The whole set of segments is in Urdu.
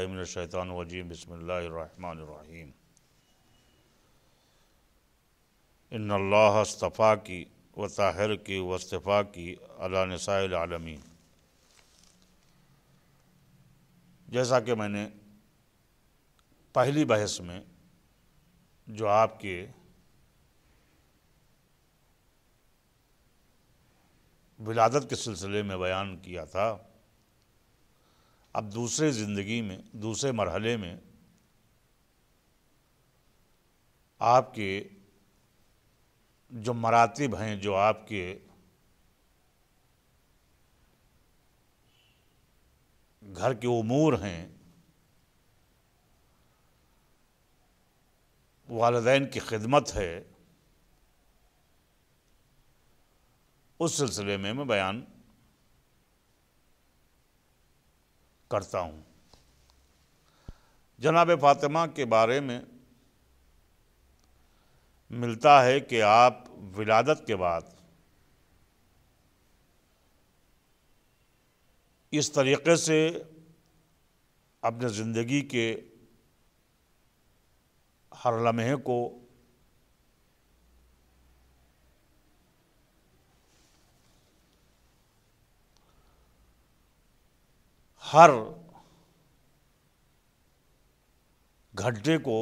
من الشیطان الرجیم بسم اللہ الرحمن الرحیم ان اللہ اصطفیٰ کی و طاہر کی و اصطفیٰ کی علی نساء العالمین۔ جیسا کہ میں نے پہلی بحث میں جو آپ کے ولادت کے سلسلے میں بیان کیا تھا، اب دوسرے زندگی میں دوسرے مرحلے میں آپ کے جو مراتب ہیں، جو آپ کے گھر کے امور ہیں، والدین کی خدمت ہے، اس سلسلے میں بیان کرتا ہوں۔ جناب فاطمہ کے بارے میں ملتا ہے کہ آپ ولادت کے بعد اس طریقے سے اپنے زندگی کے ہر لمحے کو ہر گھنٹے کو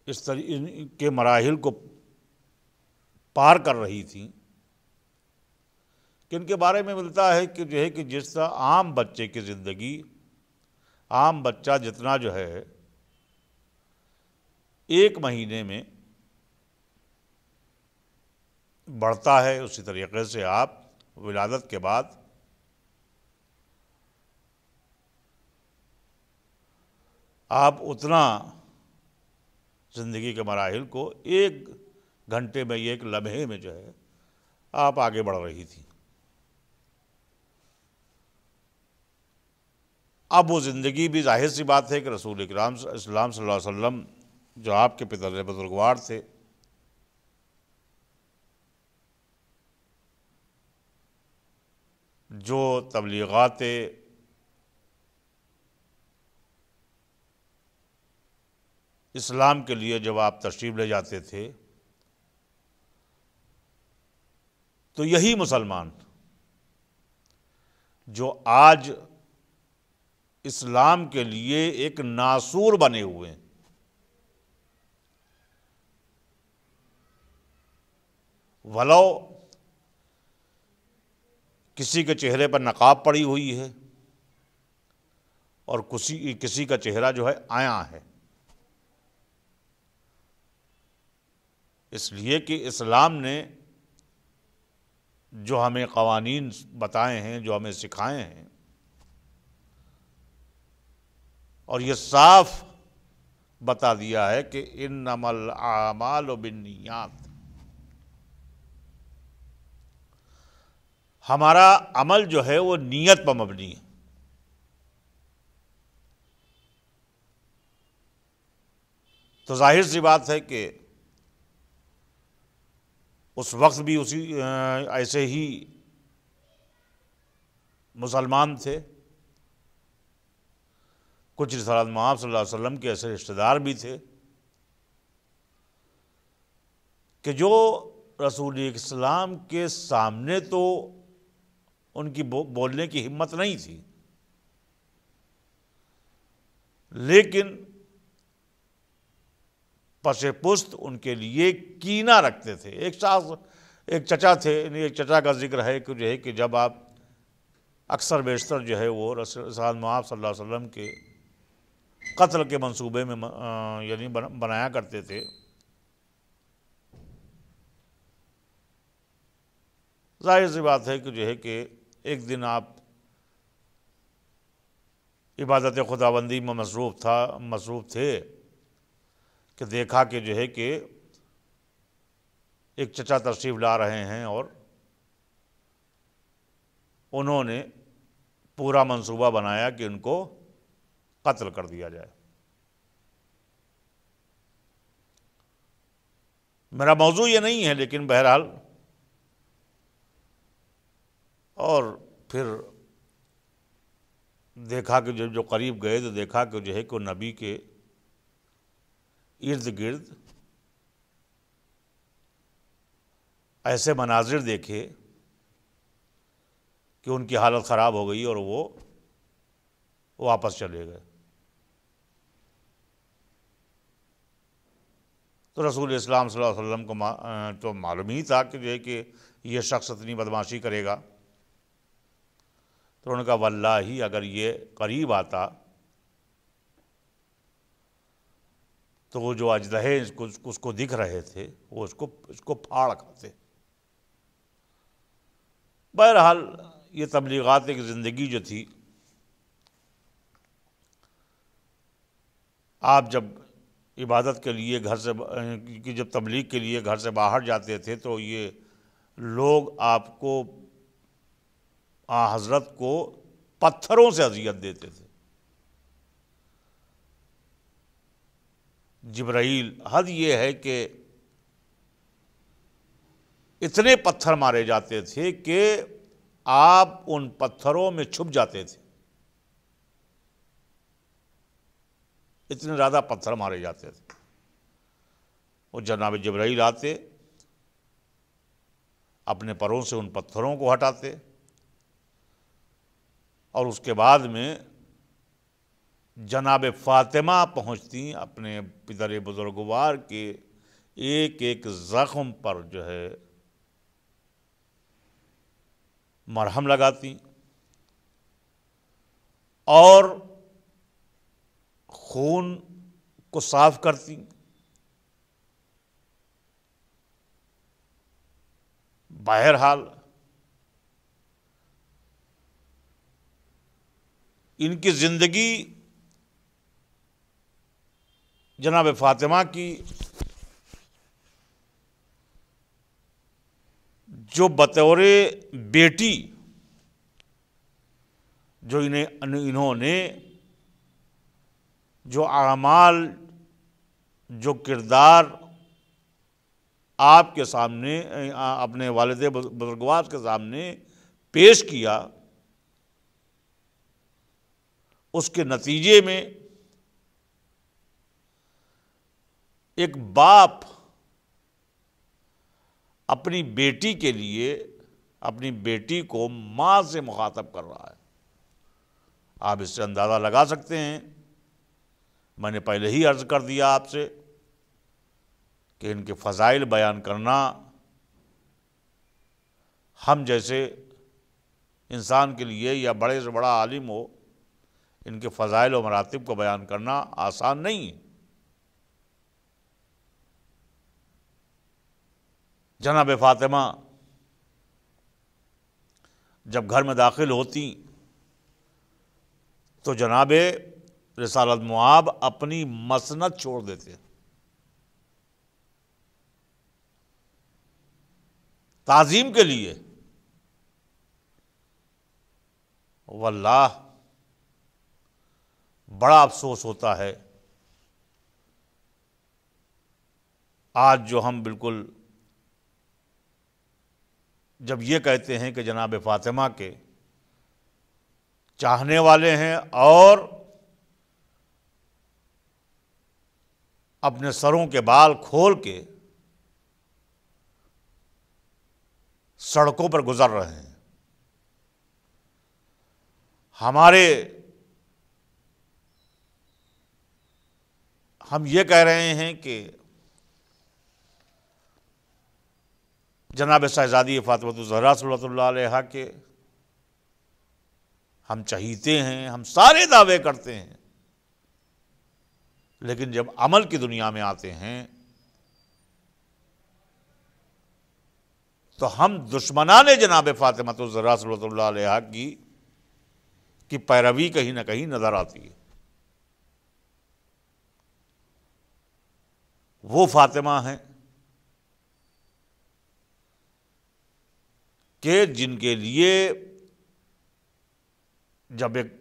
اس طریقے کے مراحل کو پار کر رہی تھیں کہ ان کے بارے میں ملتا ہے کہ کہ جس طرح عام بچے کی زندگی، عام بچہ جتنا ایک مہینے میں بڑھتا ہے، اسی طریقے سے آپ ولادت کے بعد آپ اتنا زندگی کے مراحل کو ایک گھنٹے میں، ایک لمحے میں آپ آگے بڑھ رہی تھی۔ اب وہ زندگی بھی ظاہر سی بات ہے کہ رسول اکرام اسلام صلی اللہ علیہ وسلم جو آپ کے پدر بزرگوار تھے، جو تبلیغات اسلام کے لیے جب آپ تشریف لے جاتے تھے تو یہی مسلمان جو آج اسلام کے لیے ایک ناسور بنے ہوئے ہیں، ولو کسی کے چہرے پر نقاب پڑی ہوئی ہے اور کسی کا چہرہ عیاں ہے، اس لیے کہ اسلام نے جو ہمیں قوانین بتائے ہیں، جو ہمیں سکھائے ہیں، اور یہ صاف بتا دیا ہے کہ انما الاعمال بالنیات، ہمارا عمل وہ نیت پر مبنی ہے۔ تو ظاہر سی بات ہے کہ اس وقت بھی ایسے ہی مسلمان تھے، کچھ رسالت محمد صلی اللہ علیہ وسلم کے ایسے رشتہ دار بھی تھے کہ جو رسول اسلام کے سامنے تو ان کی بولنے کی ہمت نہیں تھی، لیکن پس پشت ان کے لیے کینہ رکھتے تھے۔ ایک چچا تھے، ایک چچا کا ذکر ہے کہ جب آپ اکثر بیشتر وہ رسول محمد صلی اللہ علیہ وسلم کے قتل کے منصوبے میں بنایا کرتے تھے، ظاہر سی بات ہے کہ ایک دن آپ عبادت خداوندی میں مصروف تھے کہ دیکھا کہ ایک چچا تشریف لا رہے ہیں اور انہوں نے پورا منصوبہ بنایا کہ ان کو قتل کر دیا جائے۔ میرا موضوع یہ نہیں ہے، لیکن بہرحال اور پھر دیکھا کہ جو قریب گئے تو دیکھا کہ جو ہے کہ نبی کے ارد گرد ایسے مناظر دیکھے کہ ان کی حالت خراب ہو گئی اور وہ واپس چلے گئے۔ تو رسول اسلام صلی اللہ علیہ وسلم کو تو معلوم ہی تھا کہ جو ہے کہ یہ شخص اتنی بدمعاشی کرے گا، تو انہوں نے کہا واللہ اگر یہ قریب آتا تو وہ جو اژدہے اس کو دکھ رہے تھے وہ اس کو پھاڑ کھاتے۔ بہرحال یہ تبلیغات کی زندگی جو تھی، آپ جب عبادت کے لیے گھر سے جب تبلیغ کے لیے گھر سے باہر جاتے تھے تو یہ لوگ آپ کو حضرت کو پتھروں سے اذیت دیتے تھے۔ جبرائیل، حد یہ ہے کہ اتنے پتھر مارے جاتے تھے کہ آپ ان پتھروں میں چھپ جاتے تھے، اتنے زیادہ پتھر مارے جاتے تھے۔ وہ جناب جبرائیل آتے، اپنے پروں سے ان پتھروں کو ہٹاتے، اور اس کے بعد میں جناب فاطمہ پہنچتی، اپنے پدر بزرگوار کے ایک ایک زخم پر جو ہے مرہم لگاتی اور خون کو صاف کرتی۔ بہرحال ان کی زندگی جناب فاطمہ کی جو بطور بیٹی جو انہوں نے جو اعمال، جو کردار آپ کے سامنے، اپنے والد بزرگوار کے سامنے پیش کیا، اس کے نتیجے میں ایک باپ اپنی بیٹی کے لیے اپنی بیٹی کو ماں سے مخاطب کر رہا ہے۔ آپ اس سے اندازہ لگا سکتے ہیں، میں نے پہلے ہی عرض کر دیا آپ سے کہ ان کے فضائل بیان کرنا ہم جیسے انسان کے لیے یا بڑے سے بڑا عالم ہو، ان کے فضائل و مراتب کو بیان کرنا آسان نہیں ہے۔ جناب فاطمہ جب گھر میں داخل ہوتی تو جناب رسالت مآب اپنی مسند چھوڑ دیتے، تعظیم کے لیے۔ واللہ بڑا افسوس ہوتا ہے آج جو ہم بالکل جب یہ کہتے ہیں کہ جناب فاطمہ کے چاہنے والے ہیں اور اپنے سروں کے بال کھول کے سڑکوں پر گزر رہے ہیں، ہم یہ کہہ رہے ہیں کہ جناب صاحبزادی فاطمہ الزہرا صلی اللہ علیہ کے ہم چہیتے ہیں، ہم سارے دعوے کرتے ہیں، لیکن جب عمل کی دنیا میں آتے ہیں تو ہم دشمنان جناب فاطمہ الزہرا صلی اللہ علیہ کی پیروی کہیں نہ کہیں نظر آتی ہے۔ وہ فاطمہ ہیں کہ جن کے لیے جب ایک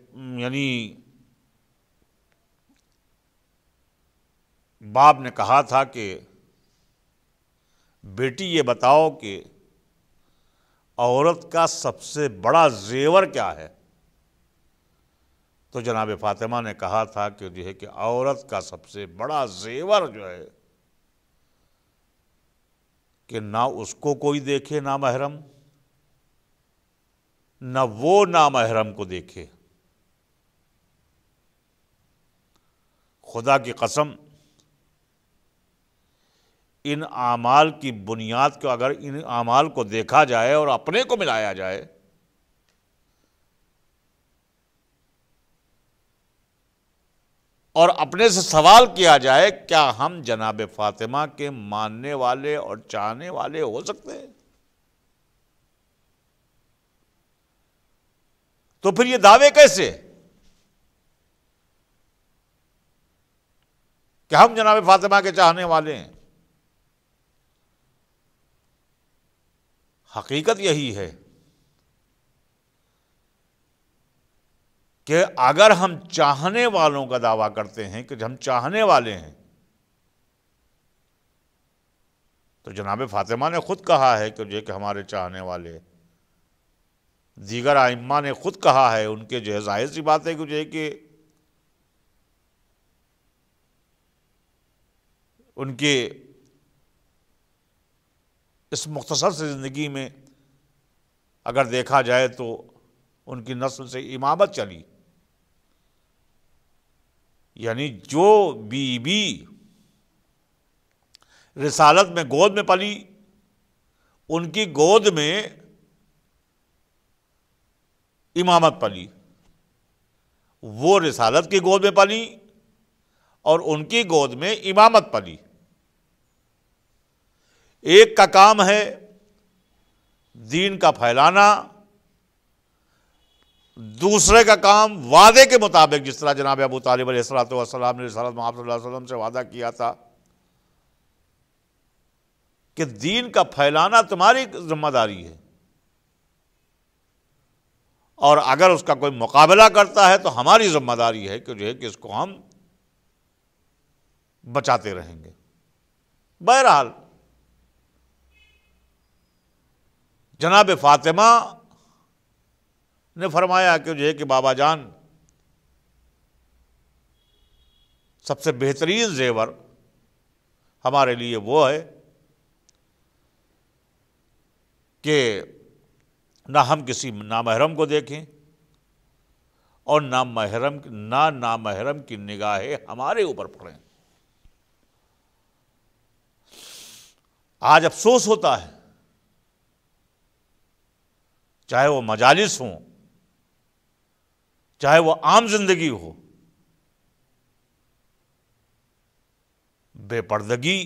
باپ نے کہا تھا کہ بیٹی یہ بتاؤ کہ عورت کا سب سے بڑا زیور کیا ہے، تو جناب فاطمہ نے کہا تھا کہ جو ہے کہ عورت کا سب سے بڑا زیور جو ہے کہ نہ اس کو کوئی دیکھے نامحرم، نہ وہ نامحرم کو دیکھے۔ خدا کی قسم، ان اعمال کی بنیاد کو اگر ان اعمال کو دیکھا جائے اور اپنے کو ملایا جائے اور اپنے سے سوال کیا جائے کیا ہم جناب فاطمہ کے ماننے والے اور چاہنے والے ہو سکتے ہیں؟ تو پھر یہ دعوے کیسے کہ ہم جناب فاطمہ کے چاہنے والے ہیں؟ حقیقت یہی ہے کہ اگر ہم چاہنے والوں کا دعویٰ کرتے ہیں کہ ہم چاہنے والے ہیں، تو جناب فاطمہ نے خود کہا ہے کہ جو کہ ہمارے چاہنے والے، دیگر ائمہ نے خود کہا ہے، ان کے جو ہے ظاہر سی بات ہے کہ جو ہے کہ ان کے اس مختصر سے زندگی میں اگر دیکھا جائے تو ان کی نسل سے امامت چلی، یعنی جو بی بی رسالت میں گود میں پلی، ان کی گود میں امامت پلی، وہ رسالت کی گود میں پلی اور ان کی گود میں امامت پلی۔ ایک کا کام ہے دین کا پھیلانا، دوسرے کا کام وعدے کے مطابق، جس طرح جناب ابو طالب علیہ السلام نے رسالت محمد صلی اللہ علیہ وسلم سے وعدہ کیا تھا کہ دین کا پھیلانا تمہاری ذمہ داری ہے، اور اگر اس کا کوئی مقابلہ کرتا ہے تو ہماری ذمہ داری ہے کہ جو ہے کہ اس کو ہم بچاتے رہیں گے۔ بہرحال جناب فاطمہ نے فرمایا کہ جو ہے کہ بابا جان، سب سے بہترین زیور ہمارے لیے وہ ہے کہ نہ ہم کسی نامحرم کو دیکھیں اور نہ نامحرم کی نگاہیں ہمارے اوپر پڑیں۔ آج افسوس ہوتا ہے، چاہے وہ مجالس ہوں، چاہے وہ عام زندگی ہو، بے پردگی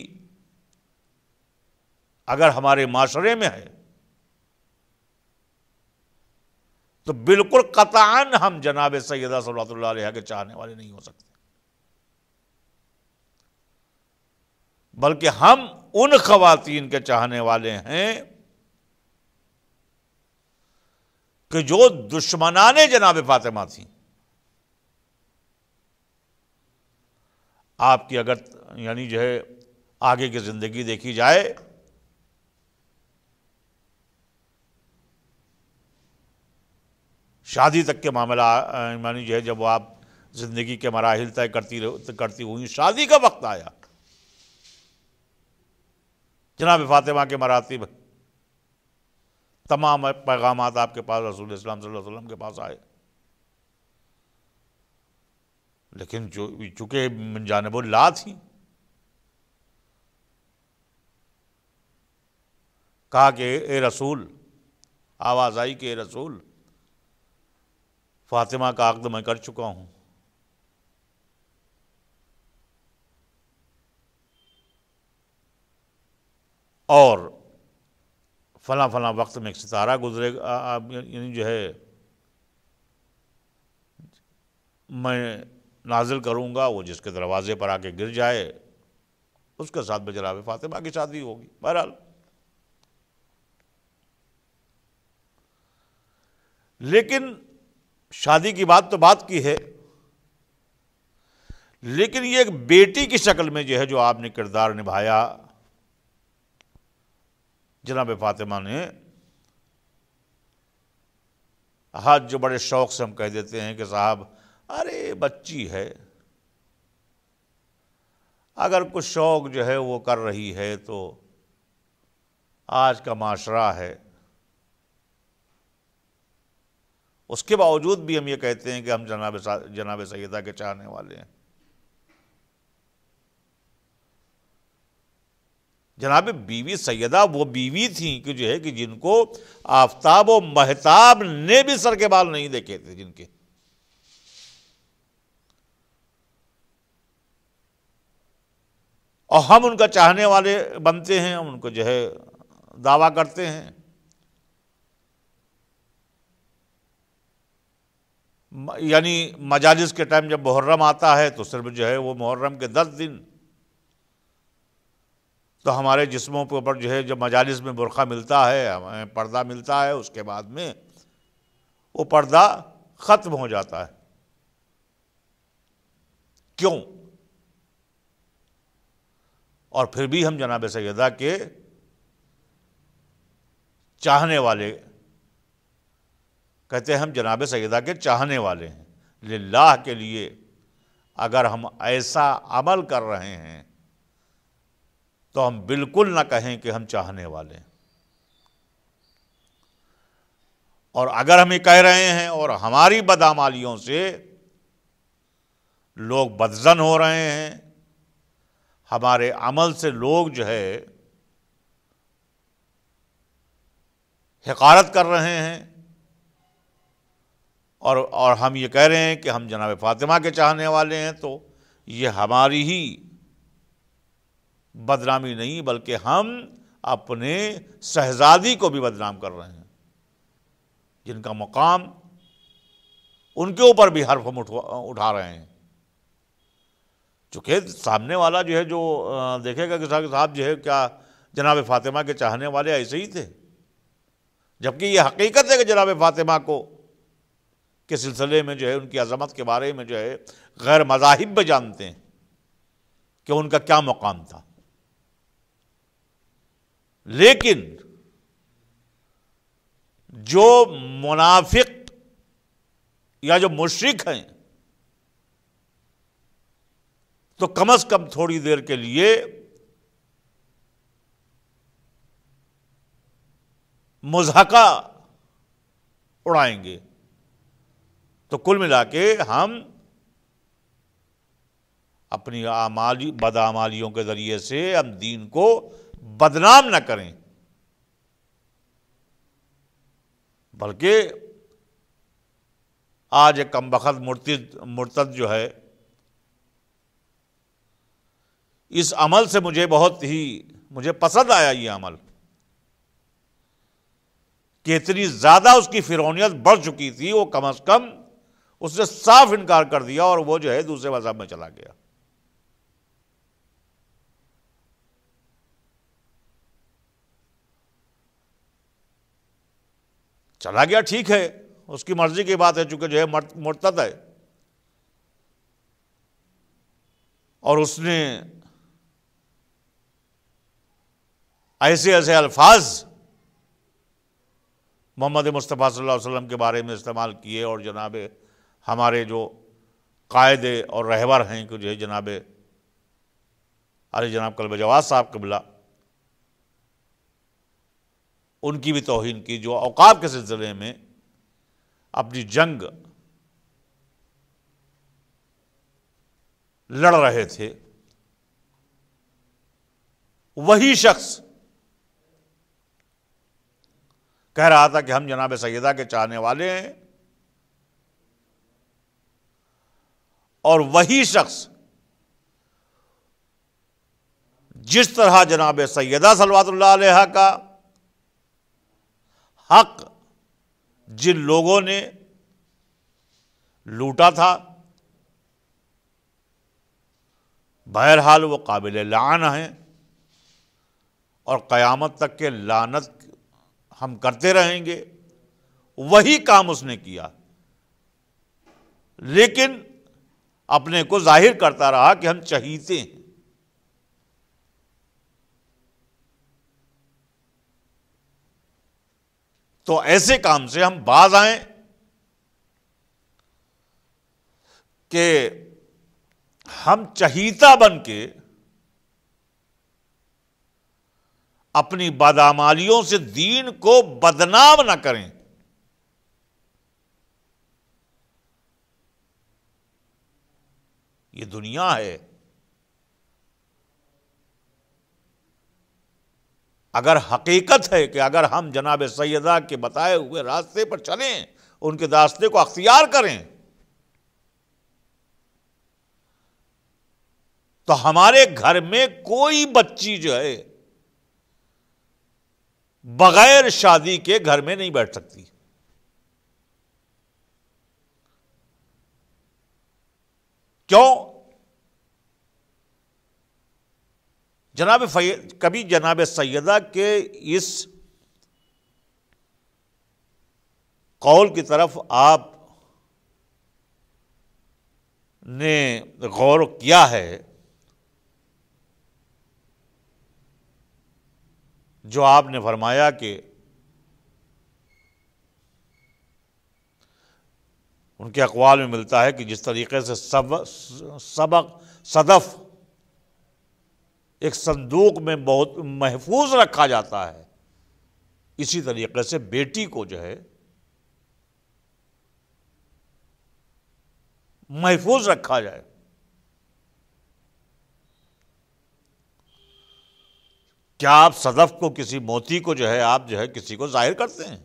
اگر ہمارے معاشرے میں ہے تو بالکل قطعاً ہم جناب سیدہ صلوات اللہ علیہا کے چاہنے والے نہیں ہو سکتے، بلکہ ہم ان خواتین کے چاہنے والے ہیں کہ جو دشمنان جناب فاطمہ تھیں۔ آپ کی اگر یعنی جو ہے آگے کی زندگی دیکھی جائے شادی تک کے معاملہ، یعنی جو ہے جب آپ زندگی کے مراحل طے کرتی ہوئی، شادی کا وقت آیا، جناب فاطمہ کے مراتب، تمام پیغامات آپ کے پاس رسول اسلام صلی اللہ علیہ وسلم کے پاس آئے، لیکن چونکہ من جانب اللہ تھی، کہا کہ اے رسول، آواز آئی کہ اے رسول، فاطمہ کا عقد میں کر چکا ہوں، اور فلاں فلاں وقت میں ایک ستارہ گزرے گا، یعنی جو ہے میں نازل کروں گا، وہ جس کے دروازے پر آ کے گر جائے اس کے ساتھ میں جناب فاطمہ کی شادی ہوگی۔ بہرحال لیکن شادی کی بات تو بات کی ہے، لیکن یہ ایک بیٹی کی شکل میں جو ہے جو آپ نے کردار نبھایا جناب فاطمہ نے، آج جو بڑے شوق سے ہم کہہ دیتے ہیں کہ صاحب ارے بچی ہے، اگر کچھ شوق جو ہے وہ کر رہی ہے تو آج کا معاشرہ ہے، اس کے باوجود بھی ہم یہ کہتے ہیں کہ ہم جناب سیدہ کے چاہنے والے ہیں۔ جناب بیوی سیدہ وہ بیوی تھیں کہ جو ہے کہ جن کو آفتاب و مہتاب نے بھی سر کے بال نہیں دیکھے تھے، جن کے اور ہم ان کا چاہنے والے بنتے ہیں، ہم ان کو جو ہے دعویٰ کرتے ہیں۔ یعنی مجالس کے ٹائم جب محرم آتا ہے تو صرف جو ہے وہ محرم کے 10 دن تو ہمارے جسموں کے اوپر جو ہے جب مجالس میں برقع ملتا ہے، ہمیں پردہ ملتا ہے، اس کے بعد میں وہ پردہ ختم ہو جاتا ہے۔ کیوں؟ اور پھر بھی ہم جناب سیدہ کے چاہنے والے کہتے ہیں، ہم جناب سیدہ کے چاہنے والے ہیں، للہ کے لیے اگر ہم ایسا عمل کر رہے ہیں تو ہم بالکل نہ کہیں کہ ہم چاہنے والے ہیں۔ اور اگر ہم یہ کہہ رہے ہیں اور ہماری بدعمالیوں سے لوگ بدظن ہو رہے ہیں، ہمارے عمل سے لوگ جو ہے حقارت کر رہے ہیں، اور ہم یہ کہہ رہے ہیں کہ ہم جناب فاطمہ کے چاہنے والے ہیں، تو یہ ہماری ہی بدنامی نہیں بلکہ ہم اپنے شہزادی کو بھی بدنام کر رہے ہیں، جن کا مقام ان کے اوپر بھی حرف ہم اٹھا رہے ہیں۔ چونکہ سامنے والا جو ہے جو دیکھے گا کہ صاحب جو ہے کیا جناب فاطمہ کے چاہنے والے ایسے ہی تھے، جبکہ یہ حقیقت ہے کہ جناب فاطمہ کو کے سلسلے میں جو ہے ان کی عظمت کے بارے میں جو ہے غیر مذاہب بھی جانتے ہیں کہ ان کا کیا مقام تھا، لیکن جو منافق یا جو مشرک ہیں تو کم از کم تھوڑی دیر کے لیے مضحکہ اڑائیں گے۔ تو کل ملا کے ہم اپنی بدعمالیوں کے ذریعے سے ہم دین کو بدنام نہ کریں، بلکہ آج ایک کمبخت مرتد جو ہے، اس عمل سے مجھے پسند آیا یہ عمل کہ اتنی زیادہ اس کی فرعونیت بڑھ چکی تھی، وہ کم از کم اس نے صاف انکار کر دیا اور وہ جو ہے دوسرے مذہب میں چلا گیا۔ چلا گیا ٹھیک ہے، اس کی مرضی کی بات ہے، چونکہ جو ہے مرتد ہے، اور اس نے ایسے الفاظ محمد مصطفیٰ صلی اللہ علیہ وسلم کے بارے میں استعمال کیے، اور جناب ہمارے جو قائد اور رہبر ہیں کہ جو ہے جناب علی جناب کلب جواز صاحب قبلہ، ان کی بھی توہین کی، جو اوقاف کے سلسلے میں اپنی جنگ لڑ رہے تھے۔ وہی شخص کہہ رہا تھا کہ ہم جناب سیدہ کے چاہنے والے ہیں، اور وہی شخص جس طرح جناب سیدہ صلوات اللہ علیہا کا حق جن لوگوں نے لوٹا تھا، بہرحال وہ قابل لعن ہیں، اور قیامت تک کے لعنت ہم کرتے رہیں گے، وہی کام اس نے کیا، لیکن اپنے کو ظاہر کرتا رہا کہ ہم چہیتے ہیں۔ تو ایسے کام سے ہم باز آئیں، کہ ہم چہیتا بن کے اپنی بدعمالیوں سے دین کو بدنام نہ کریں. یہ دنیا ہے. اگر حقیقت ہے کہ اگر ہم جناب سیدہ کے بتائے ہوئے راستے پر چلیں، ان کے راستے کو اختیار کریں، تو ہمارے گھر میں کوئی بچی جو ہے بغیر شادی کے گھر میں نہیں بیٹھ سکتی. کیوں؟ کبھی جناب سیدہ کے اس قول کی طرف آپ نے غور کیا ہے جو آپ نے فرمایا کہ ان کے اقوال میں ملتا ہے کہ جس طریقے سے صدف ایک صندوق میں بہت محفوظ رکھا جاتا ہے، اسی طریقے سے بیٹی کو جو ہے محفوظ رکھا جائے. کیا آپ صدف کو، کسی موتی کو جو ہے آپ جو ہے کسی کو ظاہر کرتے ہیں؟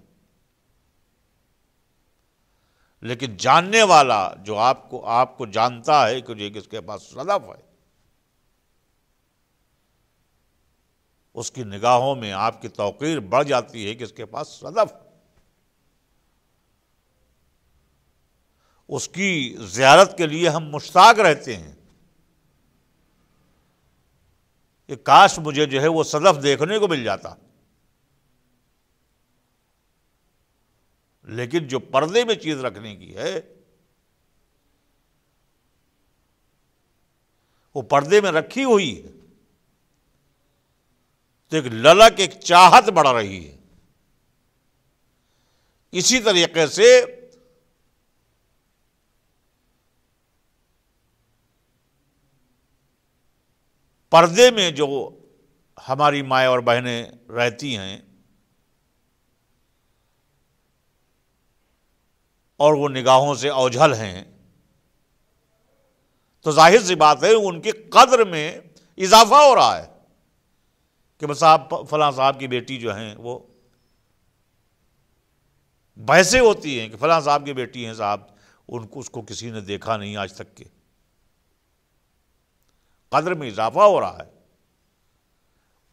لیکن جاننے والا جو آپ کو جانتا ہے کہ یہ کس کے پاس صدف ہے، اس کی نگاہوں میں آپ کی توقیر بڑھ جاتی ہے کہ اس کے پاس صدف. اس کی زیارت کے لیے ہم مشتاق رہتے ہیں کہ کاش مجھے جو ہے وہ صدف دیکھنے کو مل جاتا. لیکن جو پردے میں چیز رکھنے کی ہے وہ پردے میں رکھی ہوئی ہے، تو ایک للک، ایک چاہت بڑھ رہی ہے. اسی طریقے سے پردے میں جو ہماری مائیں اور بہنیں رہتی ہیں اور وہ نگاہوں سے اوجھل ہیں، تو ظاہر سی بات ہے ان کی قدر میں اضافہ ہو رہا ہے کہ بس فلاں صاحب کی بیٹی جو ہیں وہ بحثیں ہوتی ہیں کہ فلاں صاحب کی بیٹی ہیں صاحب، اس کو کسی نے دیکھا نہیں آج تک کے. قدر میں اضافہ ہو رہا ہے.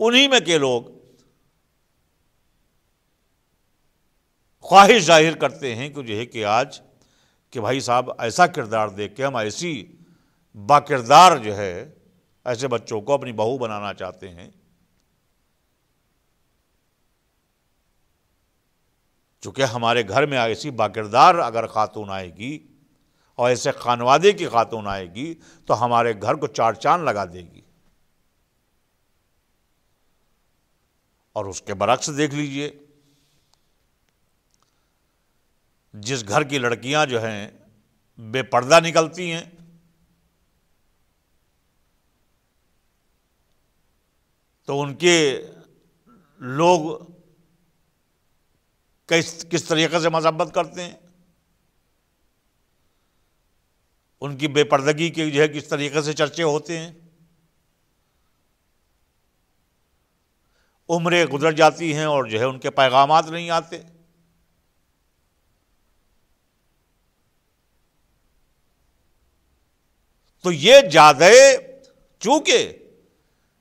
انہی میں کے لوگ خواہش ظاہر کرتے ہیں کہ جو ہے کہ آج کہ بھائی صاحب ایسا کردار دیکھ کے ہم ایسی باکردار جو ہے ایسے بچوں کو اپنی بہو بنانا چاہتے ہیں. چونکہ ہمارے گھر میں ایسی باکردار اگر خاتون آئے گی اور ایسے خانوادے کی خاتون آئے گی تو ہمارے گھر کو چار چاند لگا دے گی. اور اس کے برعکس دیکھ لیجئے، جس گھر کی لڑکیاں جو ہیں بے پردہ نکلتی ہیں، تو ان کے لوگ کس طریقے سے مذمت کرتے ہیں، ان کی بے پردگی کے جو ہے کس طریقے سے چرچے ہوتے ہیں. عمریں گزر جاتی ہیں اور جو ہے ان کے پیغامات نہیں آتے. تو یہ چونکہ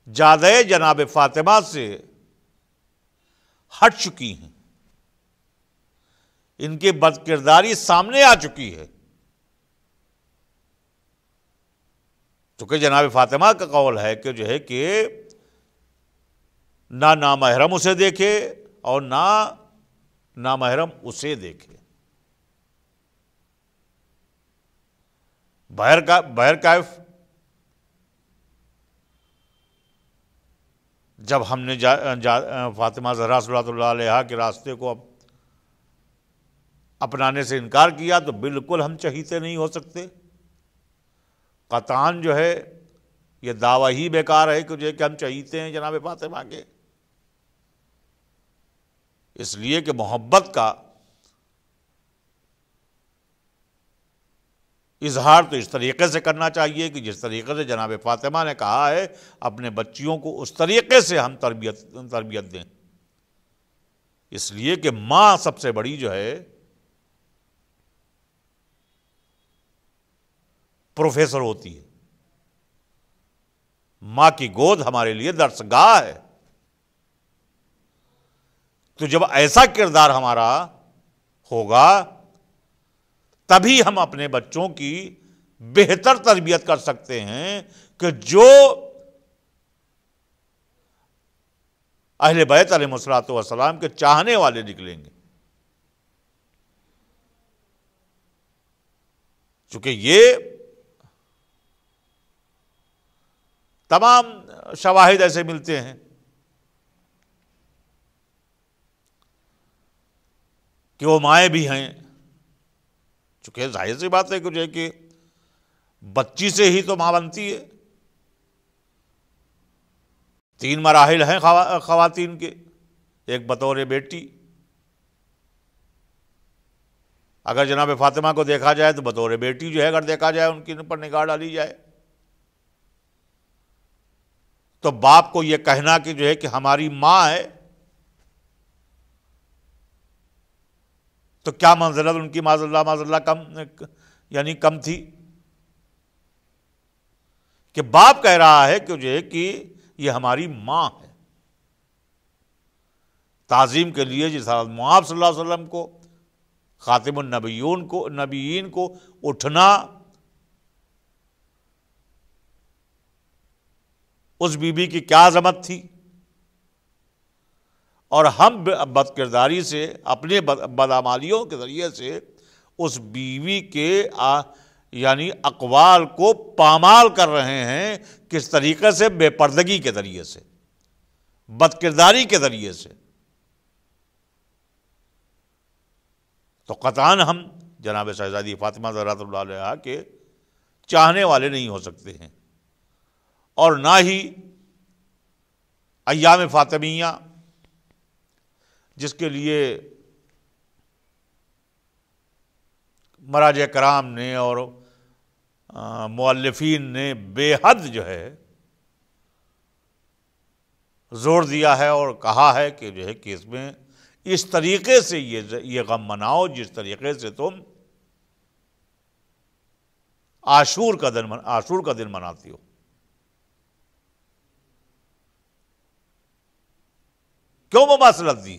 جادے جناب فاطمہ سے ہٹ چکی ہیں، ان کی بد کرداری سامنے آ چکی ہے. چونکہ جناب فاطمہ کا قول ہے کہ جو ہے کہ نہ نامحرم اسے دیکھے اور نہ نامحرم اسے دیکھے. بہر کیف جب ہم نے فاطمہ زہرا صلی اللہ علیہ کے راستے کو اپنانے سے انکار کیا تو بالکل ہم چہیتے نہیں ہو سکتے. قطعاً جو ہے یہ دعویٰ ہی بیکار ہے کہ ہم چہیتے ہیں جناب فاطمہ کے، اس لیے کہ محبت کا اظہار تو اس طریقے سے کرنا چاہیے کہ جس طریقے سے جناب فاطمہ نے کہا ہے اپنے بچیوں کو اس طریقے سے ہم تربیت دیں، اس لیے کہ ماں سب سے بڑی جو ہے پروفیسر ہوتی ہے، ماں کی گود ہمارے لیے درسگاہ ہے۔ تو جب ایسا کردار ہمارا ہوگا تبھی ہم اپنے بچوں کی بہتر تربیت کر سکتے ہیں کہ جو اہل بیت علیہ الصلوۃ والسلام کے چاہنے والے نکلیں گے، چونکہ یہ تمام شواہد ایسے ملتے ہیں کہ وہ مائیں بھی ہیں، چونکہ ظاہر سی بات ہے کہ جو ہے کہ بچی سے ہی تو ماں بنتی ہے۔ 3 مراحل ہیں خواتین کے، ایک بطور بیٹی، اگر جناب فاطمہ کو دیکھا جائے تو بطور بیٹی جو ہے اگر دیکھا جائے ان کی پر نگاہ ڈالی جائے تو باپ کو یہ کہنا کہ جو ہے کہ ہماری ماں ہے تو کیا منزلت ان کی معاذ اللہ کم تھی، کہ باپ کہہ رہا ہے کہ جو ہے کہ یہ ہماری ماں ہے۔ تعظیم کے لیے جس حضرت محمد صلی اللہ علیہ وسلم کو، خاتم النبیین کو اٹھنا اس بی بی کی کیا عظمت تھی، اور ہم بد کرداری سے اپنے بدعمالیوں کے ذریعے سے اس بیوی کے اقوال کو پامال کر رہے ہیں، کس طریقے سے؟ بے پردگی کے ذریعے سے، بد کرداری کے ذریعے سے۔ تو قطعاً ہم جناب شہزادی فاطمہ زہرا اللہ علیہا کے چاہنے والے نہیں ہو سکتے ہیں، اور نہ ہی ایام فاطمیہ جس کے لیے مراجع کرام نے اور مؤلفین نے بے حد جو ہے زور دیا ہے اور کہا ہے کہ جو ہے کہ اس میں اس طریقے سے یہ غم مناؤ جس طریقے سے تم عاشور کا دن مناتی ہو۔ کیوں مماثلت دی؟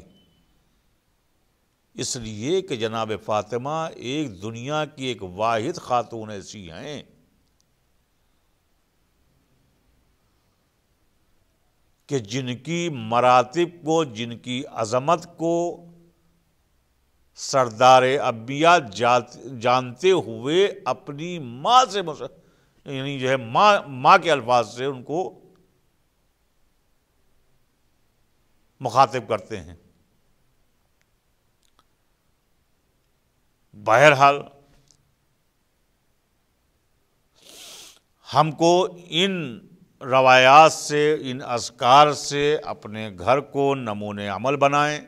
اس لیے کہ جناب فاطمہ ایک دنیا کی ایک واحد خاتون ایسی ہیں کہ جن کی مراتب کو، جن کی عظمت کو سردار انبیاء جانتے ہوئے اپنی ماں سے جو ہے ماں کے الفاظ سے ان کو مخاطب کرتے ہیں۔ بہرحال ہم کو ان روایات سے، ان اذکار سے اپنے گھر کو نمونے عمل بنائیں،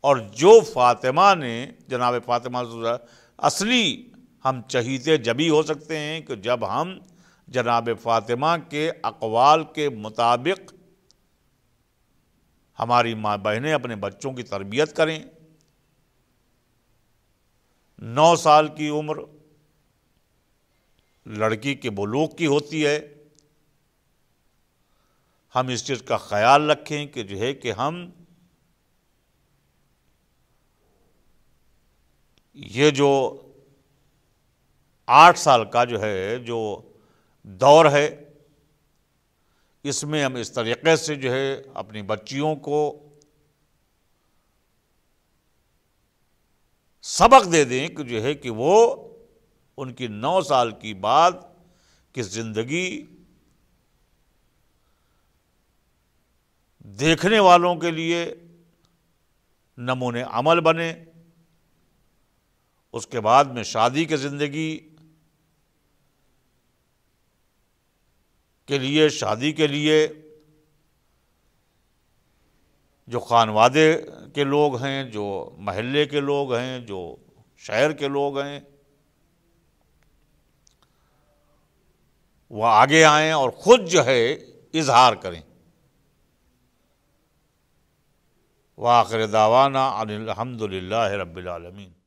اور جو فاطمہ نے، جناب فاطمہ اصلی ہم چہیتے جبھی ہو سکتے ہیں کہ جب ہم جناب فاطمہ کے اقوال کے مطابق ہماری ماں بہنیں اپنے بچوں کی تربیت کریں۔ 9 سال کی عمر لڑکی کے بلوغ کی ہوتی ہے، ہم اس چیز کا خیال رکھیں کہ جو ہے کہ ہم یہ جو 8 سال کا جو ہے جو دور ہے اس میں ہم اس طریقے سے جو ہے اپنی بچیوں کو سبق دے دیں کہ جو ہے کہ وہ ان کی 9 سال کی بعد کی زندگی دیکھنے والوں کے لیے نمونے عمل بنے، اس کے بعد میں شادی کی زندگی کے لیے، شادی کے لیے جو خانوادے کے لوگ ہیں، جو محلے کے لوگ ہیں، جو شہر کے لوگ ہیں، وہ آگے آئیں اور خود جو ہے اظہار کریں۔ وآخر دعوانا ان الحمد للہ رب العالمین۔